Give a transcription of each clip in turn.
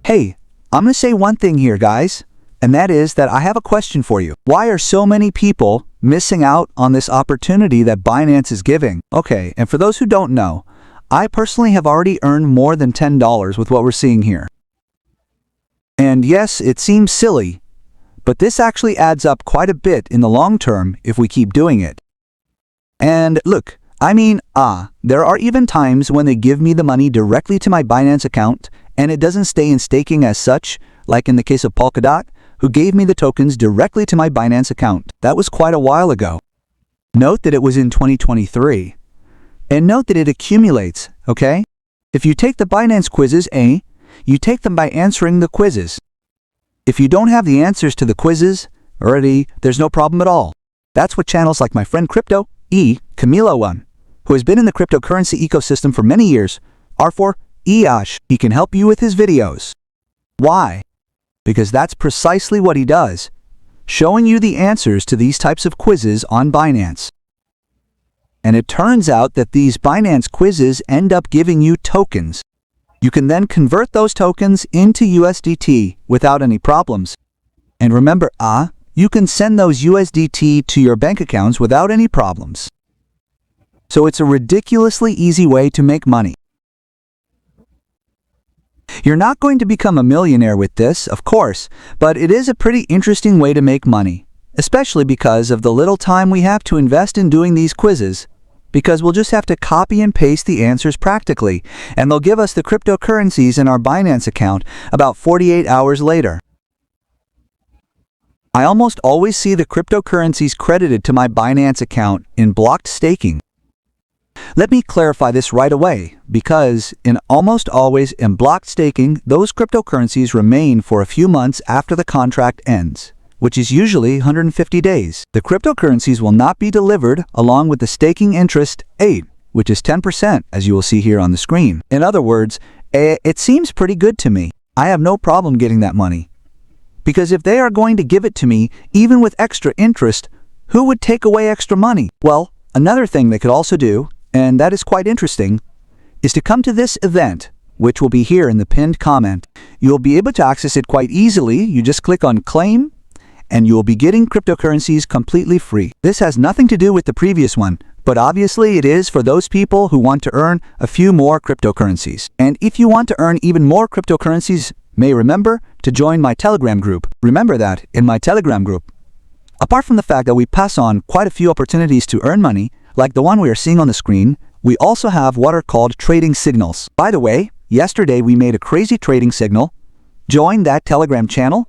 Hey, I'm going to say one thing here, guys, and that is that I have a question for you. Why are so many people missing out on this opportunity that Binance is giving? Okay, and for those who don't know, I personally have already earned more than $10 with what we're seeing here. And yes, it seems silly, but this actually adds up quite a bit in the long term if we keep doing it. And look, there are even times when they give me the money directly to my Binance account and it doesn't stay in staking as such, like in the case of Polkadot, who gave me the tokens directly to my Binance account. That was quite a while ago. Note that it was in 2023. And note that it accumulates, okay? If you take the Binance quizzes, you take them by answering the quizzes. If you don't have the answers to the quizzes, there's no problem at all. That's what channels like my friend Camilo1, who has been in the cryptocurrency ecosystem for many years, are for. He can help you with his videos. Why? Because that's precisely what he does, showing you the answers to these types of quizzes on Binance. And it turns out that these Binance quizzes end up giving you tokens. You can then convert those tokens into USDT without any problems. And remember, you can send those USDT to your bank accounts without any problems. So it's a ridiculously easy way to make money. You're not going to become a millionaire with this, of course, but it is a pretty interesting way to make money, especially because of the little time we have to invest in doing these quizzes, because we'll just have to copy and paste the answers practically, and they'll give us the cryptocurrencies in our Binance account about 48 hours later. I almost always see the cryptocurrencies credited to my Binance account in blocked staking. Let me clarify this right away, because almost always in blocked staking, those cryptocurrencies remain for a few months after the contract ends, which is usually 150 days. The cryptocurrencies will not be delivered along with the staking interest, which is 10%, as you will see here on the screen. In other words, it seems pretty good to me. I have no problem getting that money. Because if they are going to give it to me, even with extra interest, who would take away extra money? Well, another thing they could also do, and that is quite interesting, is to come to this event, which will be here in the pinned comment. You will be able to access it quite easily. You just click on Claim, and you will be getting cryptocurrencies completely free. This has nothing to do with the previous one, but obviously it is for those people who want to earn a few more cryptocurrencies. And if you want to earn even more cryptocurrencies, remember to join my Telegram group. Remember that in my Telegram group, apart from the fact that we pass on quite a few opportunities to earn money, like the one we are seeing on the screen, we also have what are called trading signals. By the way, yesterday we made a crazy trading signal. Join that Telegram channel,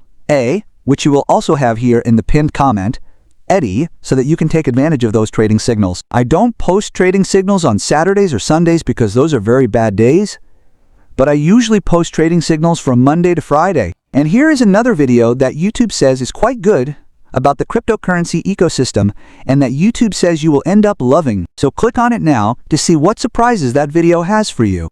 which you will also have here in the pinned comment, Eddie, so that you can take advantage of those trading signals. I don't post trading signals on Saturdays or Sundays because those are very bad days, but I usually post trading signals from Monday to Friday. And here is another video that YouTube says is quite good about the cryptocurrency ecosystem and that YouTube says you will end up loving. So click on it now to see what surprises that video has for you.